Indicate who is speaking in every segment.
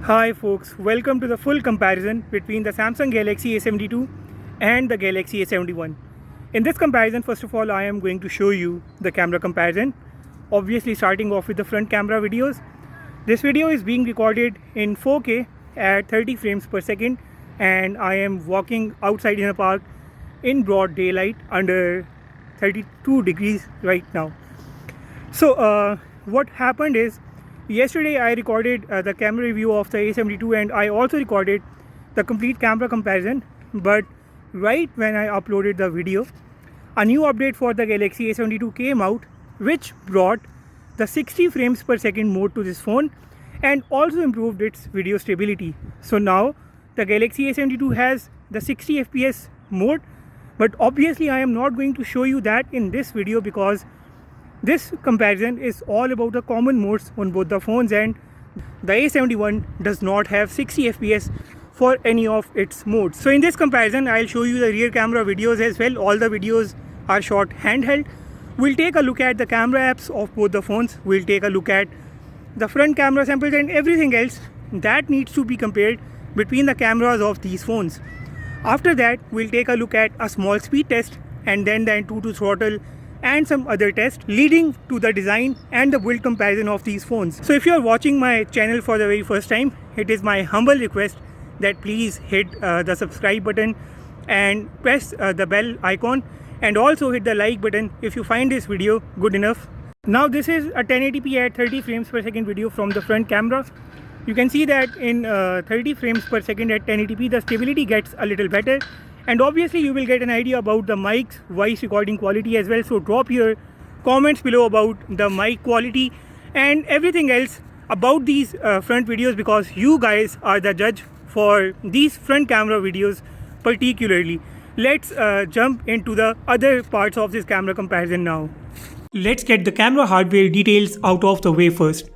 Speaker 1: Hi folks, welcome to the full comparison between the Samsung Galaxy A72 and the Galaxy A71. In this comparison, first of all, I am going to show you the camera comparison. Obviously starting off with the front camera videos. This video is being recorded in 4K at 30 frames per second and I am walking outside in a park in broad daylight under 32 degrees right now. So what happened is, yesterday I recorded the camera review of the A72 and I also recorded the complete camera comparison, but right when I uploaded the video, a new update for the Galaxy A72 came out which brought the 60 frames per second mode to this phone and also improved its video stability. So now the Galaxy A72 has the 60 FPS mode, but obviously I am not going to show you that in this video because this comparison is all about the common modes on both the phones, and the A71 does not have 60 FPS for any of its modes. So in this comparison, I'll show you the rear camera videos as well. All the videos are shot handheld. We'll take a look at the camera apps of both the phones. We'll take a look at the front camera samples and everything else that needs to be compared between the cameras of these phones. After that, we'll take a look at a small speed test and then the antutu throttle and some other tests leading to the design and the build comparison of these phones. So if you are watching my channel for the very first time, it is my humble request that please hit the subscribe button and press the bell icon, and also hit the like button if you find this video good enough. Now this is a 1080p at 30 frames per second video from the front camera. You can see that in 30 frames per second at 1080p the stability gets a little better. And obviously you will get an idea about the mic's voice recording quality as well. So drop your comments below about the mic quality and everything else about these front videos, because you guys are the judge for these front camera videos particularly. Let's jump into the other parts of this camera comparison now. Let's get the camera hardware details out of the way first.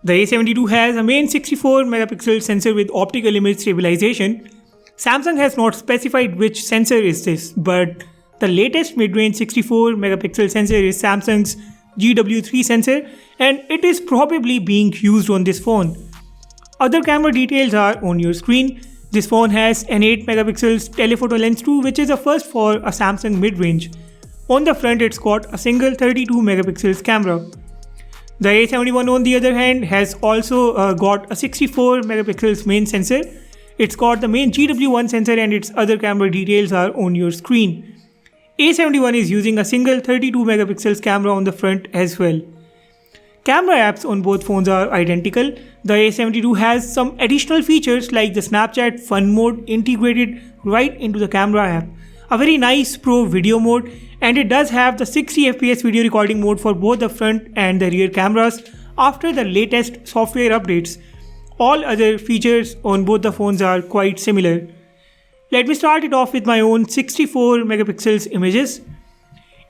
Speaker 1: The A72 has a main 64 megapixel sensor with optical image stabilization. Samsung has not specified which sensor is this, but the latest mid-range 64 megapixel sensor is Samsung's GW3 sensor and it is probably being used on this phone. Other camera details are on your screen. This phone has an 8 megapixels telephoto lens too, which is a first for a Samsung mid-range. On the front it's got a single 32 megapixels camera. The A71 on the other hand has also got a 64 megapixels main sensor. It's got the main GW1 sensor and its other camera details are on your screen. A71 is using a single 32 megapixels camera on the front as well. Camera apps on both phones are identical. The A72 has some additional features like the Snapchat Fun mode integrated right into the camera app, a very nice pro video mode, and it does have the 60 FPS video recording mode for both the front and the rear cameras after the latest software updates. All other features on both the phones are quite similar. Let me start it off with my own 64 megapixels images.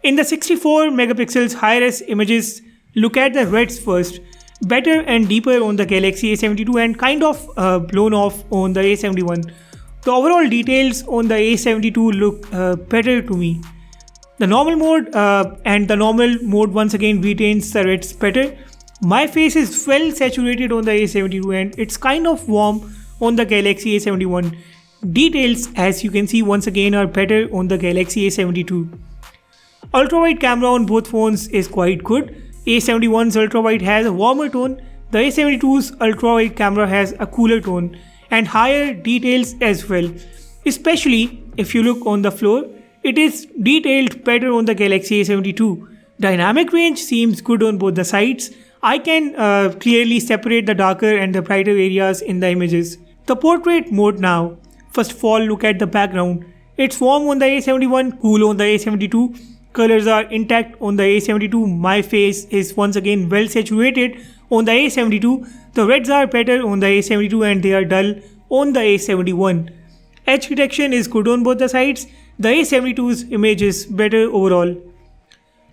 Speaker 1: In the 64 megapixels high-res images, look at the reds first. Better and deeper on the Galaxy A72 and kind of blown off on the A71. The overall details on the A72 look better to me. The normal mode and the normal mode once again retains the reds better. My face is well saturated on the A72 and it's kind of warm on the Galaxy A71. Details, as you can see, once again are better on the Galaxy A72. Ultra-wide camera on both phones is quite good. A71's ultra-wide has a warmer tone. The A72's ultra-wide camera has a cooler tone and higher details as well. Especially if you look on the floor, it is detailed better on the Galaxy A72. Dynamic range seems good on both the sides. I can clearly separate the darker and the brighter areas in the images. The portrait mode now. First of all, look at the background. It's warm on the A71, cool on the A72. Colors are intact on the A72. My face is once again well saturated on the A72. The reds are better on the A72 and they are dull on the A71. Edge detection is good on both the sides. The A72's image is better overall.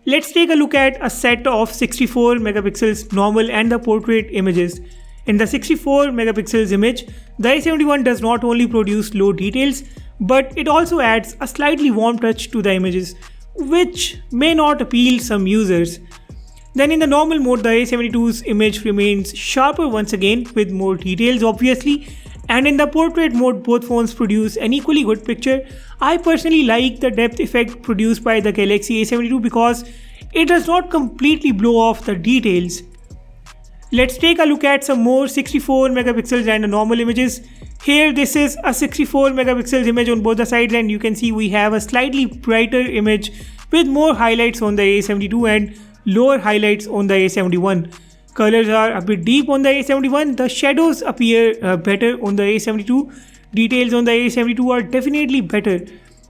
Speaker 1: Let's take a look at a set of 64 megapixels normal and the portrait images. In the 64 megapixels image, the A71 does not only produce low details, but it also adds a slightly warm touch to the images, which may not appeal some users. Then in the normal mode, the A72's image remains sharper once again with more details obviously. And in the portrait mode, both phones produce an equally good picture. I personally like the depth effect produced by the Galaxy A72 because it does not completely blow off the details. Let's take a look at some more 64 megapixels and normal images. Here this is a 64 megapixels image on both the sides, and you can see we have a slightly brighter image with more highlights on the A72 and lower highlights on the A71. Colors are a bit deep on the A71, the shadows appear better on the A72, details on the A72 are definitely better.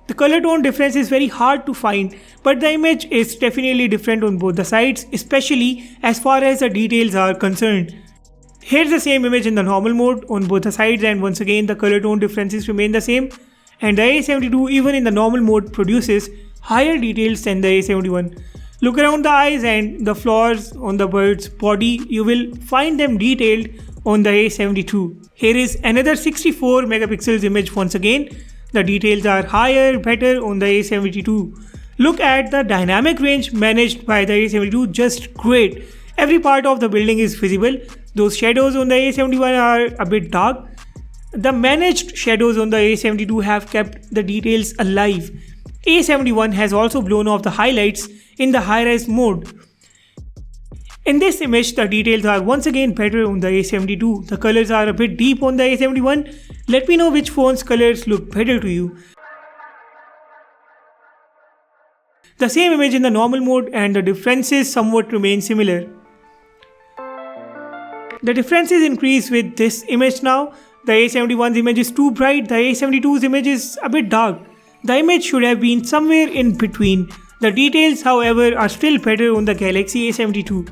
Speaker 1: The color tone difference is very hard to find, but the image is definitely different on both the sides, especially as far as the details are concerned. Here's the same image in the normal mode on both the sides, and once again the color tone differences remain the same, and the A72 even in the normal mode produces higher details than the A71. Look around the eyes and the flaws on the bird's body, you will find them detailed on the A72. Here is another 64 megapixels image once again. The details are higher, better on the A72. Look at the dynamic range managed by the A72, just great. Every part of the building is visible. Those shadows on the A71 are a bit dark. The managed shadows on the A72 have kept the details alive. A71 has also blown off the highlights in the high-res mode. In this image, the details are once again better on the A72. The colors are a bit deep on the A71. Let me know which phone's colors look better to you. The same image in the normal mode, and the differences somewhat remain similar. The differences increase with this image now. The A71's image is too bright, the A72's image is a bit dark. The image should have been somewhere in between. The details, however, are still better on the Galaxy A72.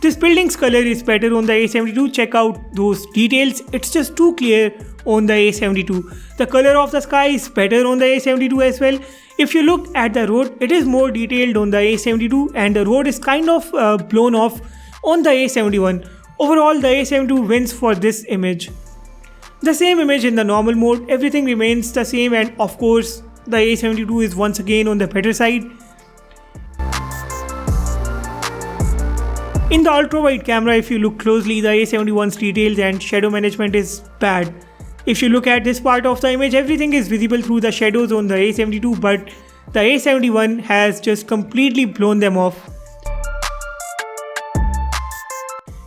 Speaker 1: This building's color is better on the A72, check out those details, it's just too clear on the A72. The color of the sky is better on the A72 as well. If you look at the road, it is more detailed on the A72 and the road is kind of blown off on the A71. Overall, the A72 wins for this image. The same image in the normal mode, everything remains the same, and of course, the A72 is once again on the better side. In the ultra-wide camera, if you look closely, the A71's details and shadow management is bad. If you look at this part of the image, everything is visible through the shadows on the A72, but the A71 has just completely blown them off.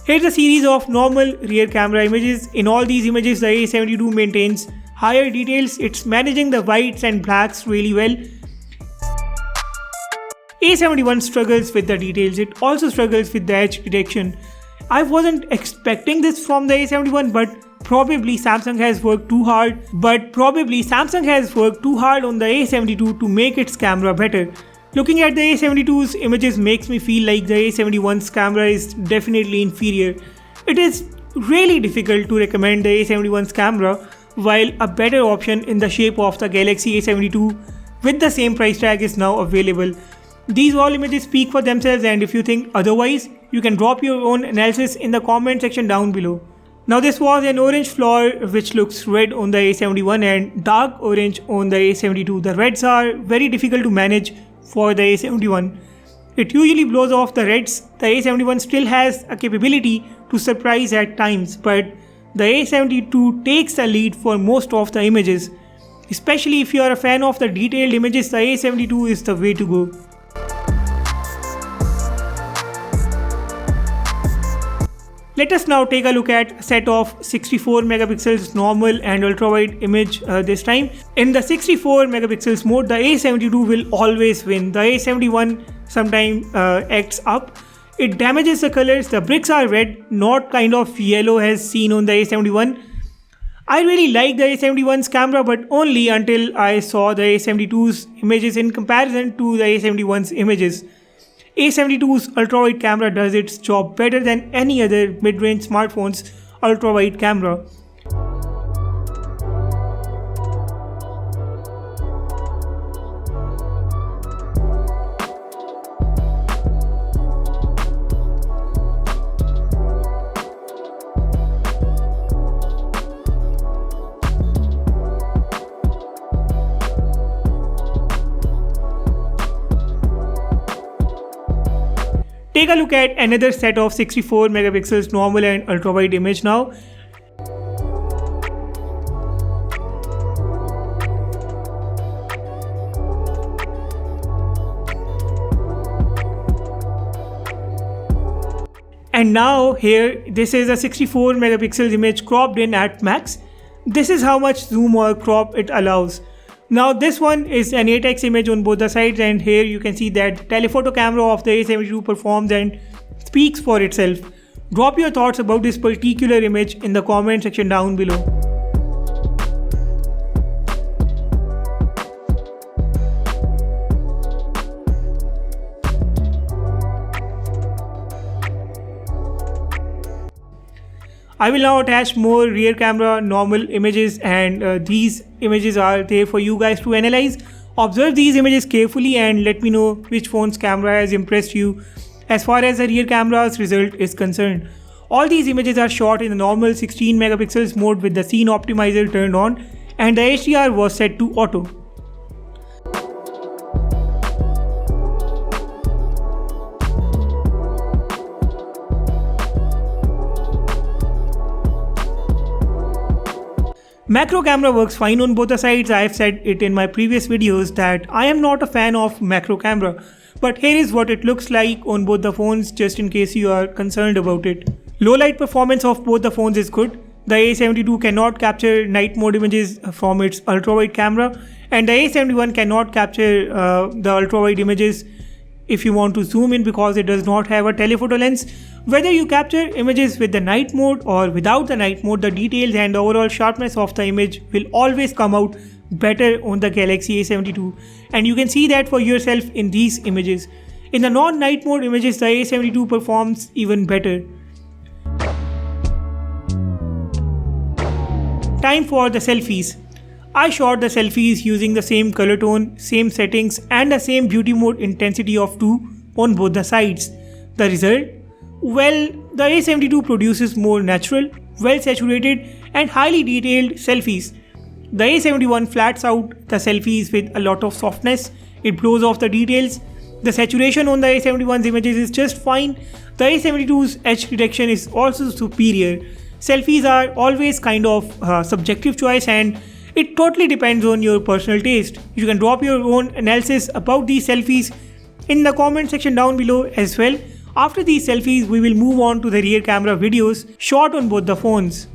Speaker 1: Here's a series of normal rear camera images. In all these images, the A72 maintains higher details, it's managing the whites and blacks really well. A71 struggles with the details, it also struggles with the edge detection. I wasn't expecting this from the A71, but probably Samsung has worked too hard on the A72 to make its camera better. Looking at the A72's images makes me feel like the A71's camera is definitely inferior. It is really difficult to recommend the A71's camera, while a better option in the shape of the Galaxy A72 with the same price tag is now available. These all images speak for themselves, and if you think otherwise, you can drop your own analysis in the comment section down below. Now this was an orange flower which looks red on the A71 and dark orange on the A72. The reds are very difficult to manage for the A71. It usually blows off the reds. The A71 still has a capability to surprise at times, but the A72 takes the lead for most of the images. Especially if you are a fan of the detailed images, the A72 is the way to go. Let us now take a look at a set of 64 megapixels normal and ultra-wide image this time. In the 64 megapixels mode, the A72 will always win. The A71 sometimes acts up. It damages the colors. The bricks are red, not kind of yellow as seen on the A71. I really like the A71's camera, but only until I saw the A72's images in comparison to the A71's images. A72's ultra-wide camera does its job better than any other mid-range smartphone's ultra-wide camera. Take a look at another set of 64 megapixels normal and ultra wide image now. And now here, this is a 64 megapixels image cropped in at max. This is how much zoom or crop it allows. Now this one is an 8x image on both the sides, and here you can see that telephoto camera of the A72 performs and speaks for itself. Drop your thoughts about this particular image in the comment section down below. I will now attach more rear camera normal images, and these images are there for you guys to analyze. Observe these images carefully and let me know which phone's camera has impressed you as far as the rear camera's result is concerned. All these images are shot in the normal 16 megapixels mode with the scene optimizer turned on, and the HDR was set to auto. Macro camera works fine on both the sides. I have said it in my previous videos that I am not a fan of macro camera, but here is what it looks like on both the phones just in case you are concerned about it. Low light performance of both the phones is good. The A72 cannot capture night mode images from its ultra wide camera, and the A71 cannot capture the ultra wide images if you want to zoom in because it does not have a telephoto lens. Whether you capture images with the night mode or without the night mode, the details and the overall sharpness of the image will always come out better on the Galaxy A72, and you can see that for yourself in these images. In the non-night mode images, the A72 performs even better. Time for the selfies. I shot the selfies using the same color tone, same settings and the same beauty mode intensity of 2 on both the sides. The result? Well, the A72 produces more natural, well saturated and highly detailed selfies. The A71 flats out the selfies with a lot of softness, it blows off the details. The saturation on the A71's images is just fine. The A72's edge detection is also superior. Selfies are always kind of subjective choice, and it totally depends on your personal taste. You can drop your own analysis about these selfies in the comment section down below as well. After these selfies, we will move on to the rear camera videos shot on both the phones.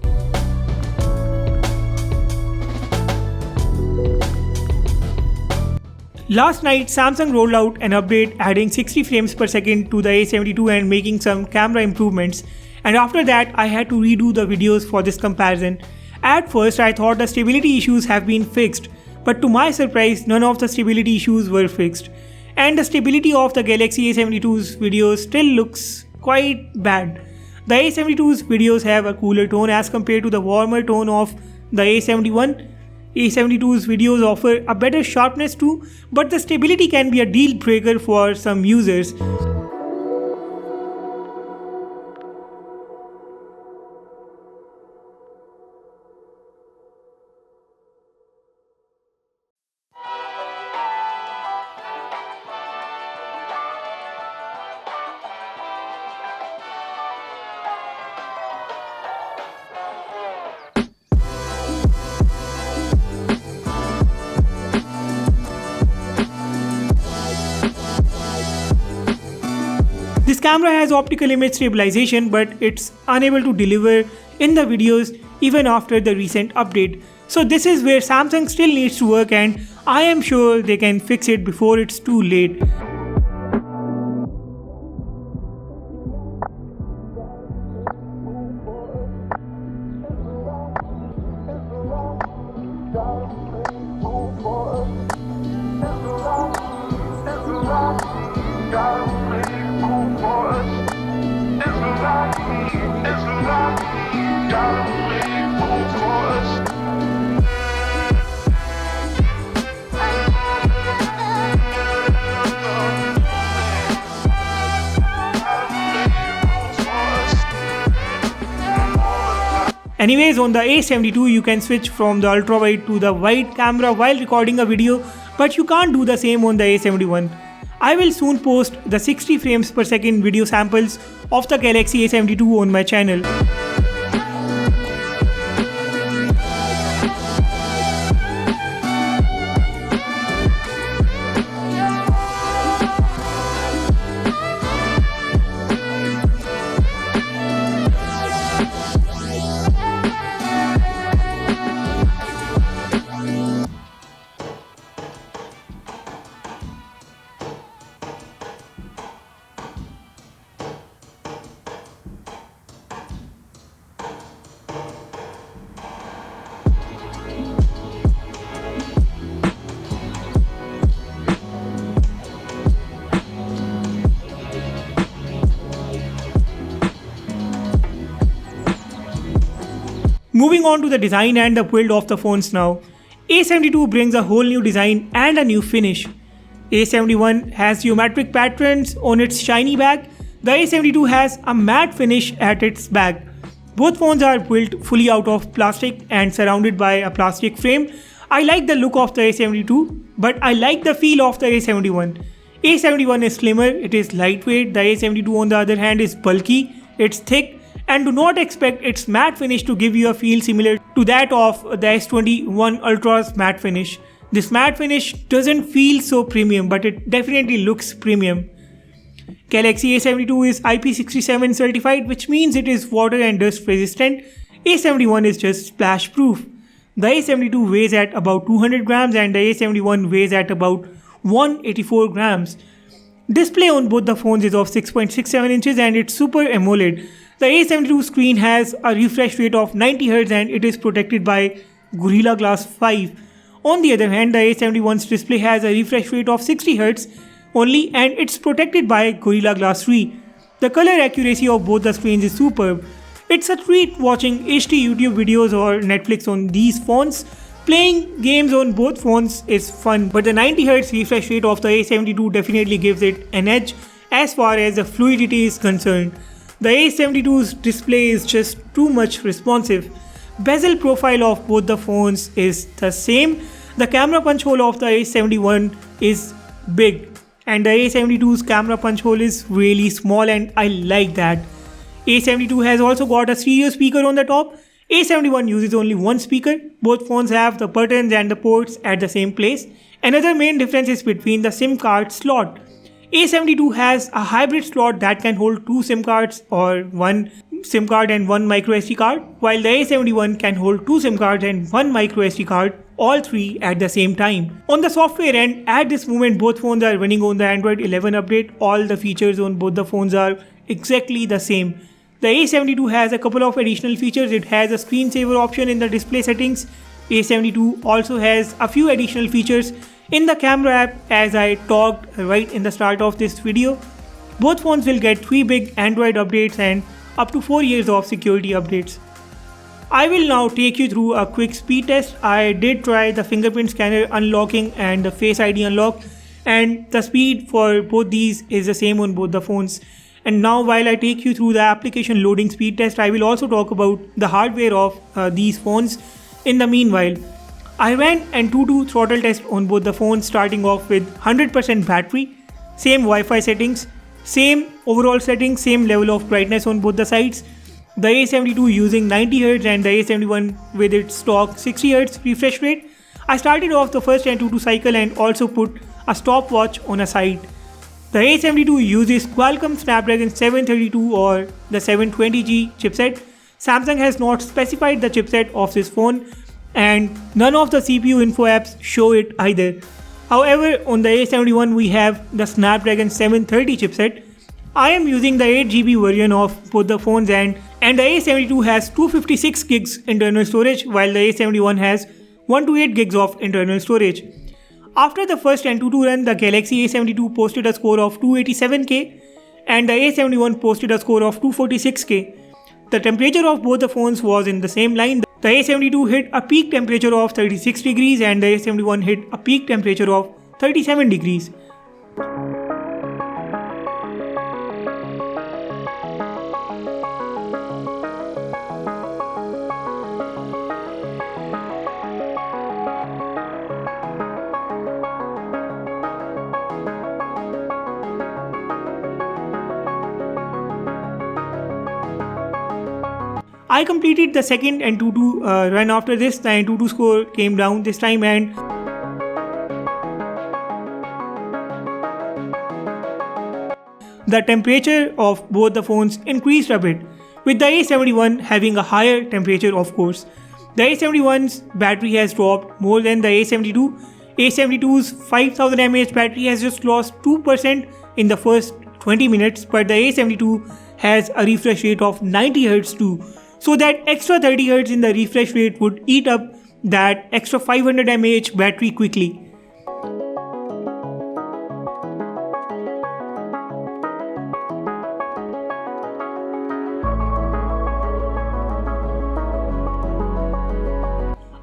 Speaker 1: Last night, Samsung rolled out an update adding 60 frames per second to the A72 and making some camera improvements. And after that, I had to redo the videos for this comparison. At first, I thought the stability issues have been fixed, but to my surprise, none of the stability issues were fixed. And the stability of the Galaxy A72's videos still looks quite bad. The A72's videos have a cooler tone as compared to the warmer tone of the A71. A72's videos offer a better sharpness too, but the stability can be a deal breaker for some users. This camera has optical image stabilization, but it's unable to deliver in the videos even after the recent update. So this is where Samsung still needs to work, and I am sure they can fix it before it's too late. Anyways, on the A72 you can switch from the ultra wide to the wide camera while recording a video, but you can't do the same on the A71. I will soon post the 60 frames per second video samples of the Galaxy A72 on my channel. Moving on to the design and the build of the phones now. A72 brings a whole new design and a new finish. A71 has geometric patterns on its shiny back. The A72 has a matte finish at its back. Both phones are built fully out of plastic and surrounded by a plastic frame. I like the look of the A72, but I like the feel of the A71. A71 is slimmer, it is lightweight. The A72 on the other hand is bulky, it's thick, and do not expect its matte finish to give you a feel similar to that of the S21 Ultra's matte finish. This matte finish doesn't feel so premium, but it definitely looks premium. Galaxy A72 is IP67 certified, which means it is water and dust resistant. A71 is just splash proof. The A72 weighs at about 200 grams and the A71 weighs at about 184 grams. Display on both the phones is of 6.67 inches and it's Super AMOLED. The A72 screen has a refresh rate of 90Hz and it is protected by Gorilla Glass 5. On the other hand, the A71's display has a refresh rate of 60Hz only and it's protected by Gorilla Glass 3. The color accuracy of both the screens is superb. It's a treat watching HD YouTube videos or Netflix on these phones. Playing games on both phones is fun, but the 90Hz refresh rate of the A72 definitely gives it an edge as far as the fluidity is concerned. The A72's display is just too much responsive. Bezel profile of both the phones is the same. The camera punch hole of the A71 is big and the A72's camera punch hole is really small and I like that. A72 has also got a stereo speaker on the top. A71 uses only one speaker. Both phones have the buttons and the ports at the same place. Another main difference is between the SIM card slot. A72 has a hybrid slot that can hold two SIM cards or one SIM card and one micro SD card, while the A71 can hold two SIM cards and one micro SD card, all three at the same time. On the software end, at this moment both phones are running on the Android 11 update. All the features on both the phones are exactly the same. The A72 has a couple of additional features. It has a screensaver option in the display settings. A72 also has a few additional features in the camera app, as I talked right in the start of this video. Both phones will get 3 big Android updates and up to 4 years of security updates. I will now take you through a quick speed test. I did try the fingerprint scanner unlocking and the Face ID unlock, and the speed for both these is the same on both the phones. And now while I take you through the application loading speed test, I will also talk about the hardware of these phones. In the meanwhile, I ran ANTUTU throttle test on both the phones, starting off with 100% battery, same Wi-Fi settings, same overall settings, same level of brightness on both the sides. The A72 using 90Hz and the A71 with its stock 60Hz refresh rate. I started off the first ANTUTU cycle and also put a stopwatch on a side. The A72 uses Qualcomm Snapdragon 732 or the 720G chipset. Samsung has not specified the chipset of this phone, and none of the CPU info apps show it either. However, on the A71 we have the Snapdragon 730 chipset. I am using the 8GB version of both the phones, and the A72 has 256 gigs internal storage while the A71 has 128 gigs of internal storage. After the first ANTUTU run, the Galaxy A72 posted a score of 287K and the A71 posted a score of 246K. The temperature of both the phones was in the same line. The A72 hit a peak temperature of 36 degrees and the A71 hit a peak temperature of 37 degrees. I completed the second AnTuTu run after this. The AnTuTu score came down this time and the temperature of both the phones increased a bit, with the A71 having a higher temperature of course. The A71's battery has dropped more than the A72. A72's 5000 mAh battery has just lost 2% in the first 20 minutes, but the A72 has a refresh rate of 90Hz too. So that extra 30Hz in the refresh rate would eat up that extra 500 mAh battery quickly.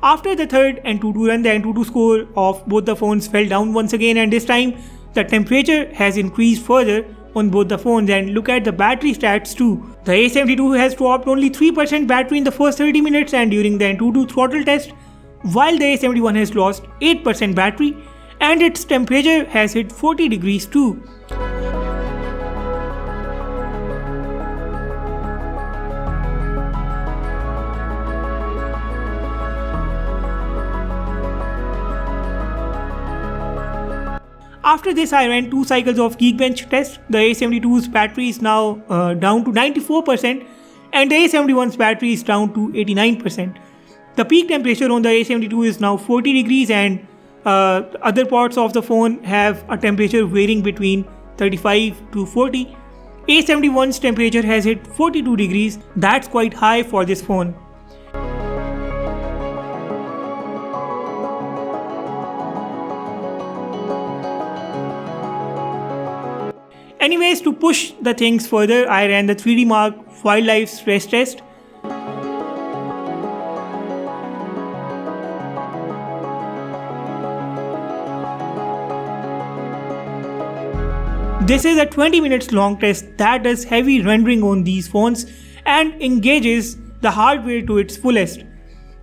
Speaker 1: After the third AnTuTu run, the AnTuTu score of both the phones fell down once again, and this time the temperature has increased further on both the phones. And look at the battery stats too. The A72 has dropped only 3% battery in the first 30 minutes and during the AnTuTu throttle test, while the A71 has lost 8% battery and its temperature has hit 40 degrees too. After this, I ran 2 cycles of Geekbench test. The A72's battery is now down to 94% and the A71's battery is down to 89%. The peak temperature on the A72 is now 40 degrees and other parts of the phone have a temperature varying between 35 to 40. A71's temperature has hit 42 degrees. That's quite high for this phone. Anyways, to push the things further, I ran the 3D Mark wildlife stress test. This is a 20 minutes long test that does heavy rendering on these phones and engages the hardware to its fullest.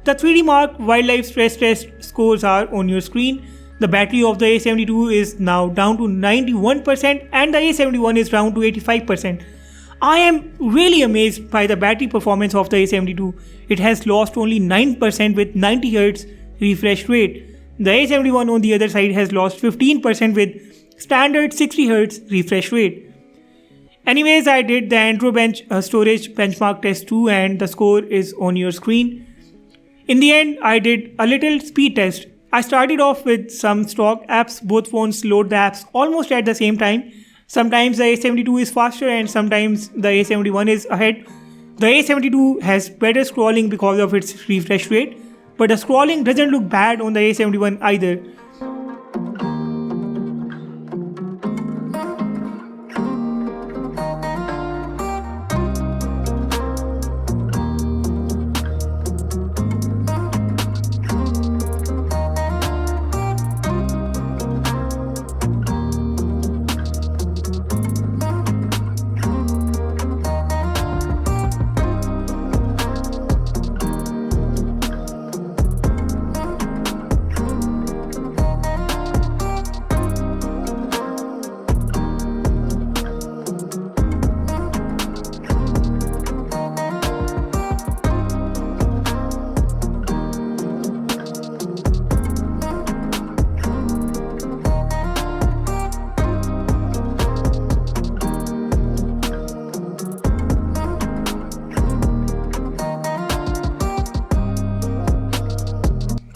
Speaker 1: The 3D Mark wildlife stress test scores are on your screen. The battery of the A72 is now down to 91% and the A71 is down to 85%. I am really amazed by the battery performance of the A72. It has lost only 9% with 90Hz refresh rate. The A71 on the other side has lost 15% with standard 60Hz refresh rate. Anyways, I did the AnTuTu storage benchmark test too and the score is on your screen. In the end, I did a little speed test. I started off with some stock apps. Both phones load the apps almost at the same time. Sometimes the A72 is faster and sometimes the A71 is ahead. The A72 has better scrolling because of its refresh rate, but the scrolling doesn't look bad on the A71 either.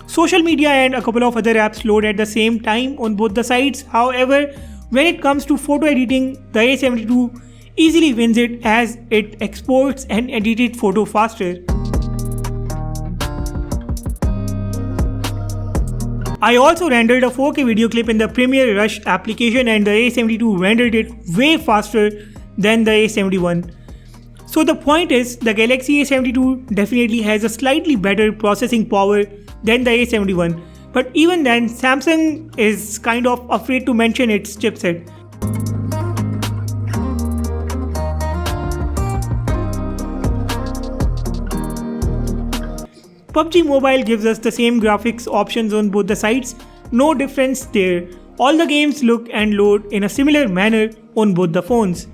Speaker 1: Social media and a couple of other apps load at the same time on both the sides. However, when it comes to photo editing, the A72 easily wins it as it exports and edited photo faster. I also rendered a 4K video clip in the Premiere Rush application and the A72 rendered it way faster than the A71. So the point is, the Galaxy A72 definitely has a slightly better processing power than the A71, but even then Samsung is kind of afraid to mention its chipset. PUBG Mobile gives us the same graphics options on both the sides, no difference there. All the games look and load in a similar manner on both the phones.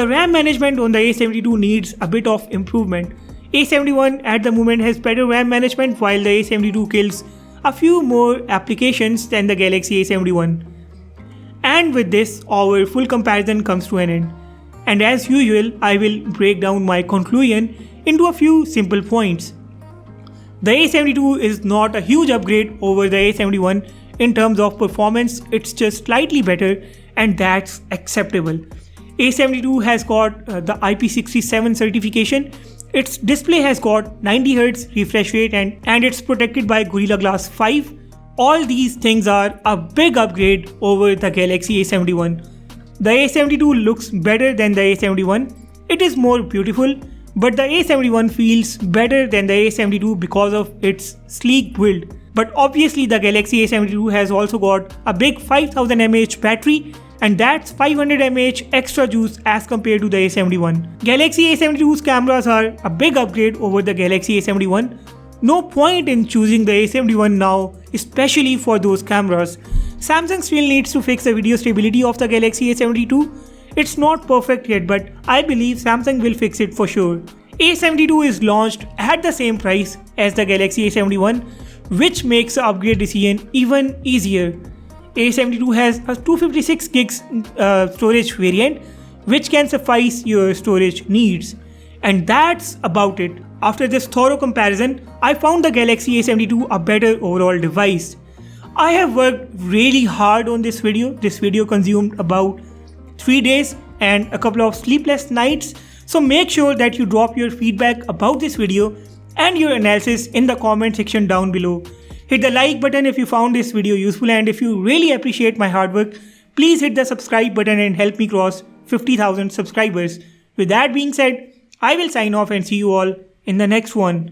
Speaker 1: The RAM management on the A72 needs a bit of improvement. A71 at the moment has better RAM management, while the A72 kills a few more applications than the Galaxy A71. And with this, our full comparison comes to an end. And as usual, I will break down my conclusion into a few simple points. The A72 is not a huge upgrade over the A71 in terms of performance, it's just slightly better, and that's acceptable. A72 has got the IP67 certification, its display has got 90Hz refresh rate, and it's protected by Gorilla Glass 5. All these things are a big upgrade over the Galaxy A71. The A72 looks better than the A71, it is more beautiful, but the A71 feels better than the A72 because of its sleek build. But obviously the Galaxy A72 has also got a big 5000 mAh battery, and that's 500 mAh extra juice as compared to the A71. Galaxy A72's cameras are a big upgrade over the Galaxy A71. No point in choosing the A71 now, especially for those cameras. Samsung still needs to fix the video stability of the Galaxy A72. It's not perfect yet, but I believe Samsung will fix it for sure. A72 is launched at the same price as the Galaxy A71, which makes the upgrade decision even easier. A72 has a 256 gigs storage variant, which can suffice your storage needs. And that's about it. After this thorough comparison, I found the Galaxy A72 a better overall device. I have worked really hard on this video. This video consumed about 3 days and a couple of sleepless nights. So make sure that you drop your feedback about this video and your analysis in the comment section down below. Hit the like button if you found this video useful, and if you really appreciate my hard work, please hit the subscribe button and help me cross 50,000 subscribers. With that being said, I will sign off and see you all in the next one.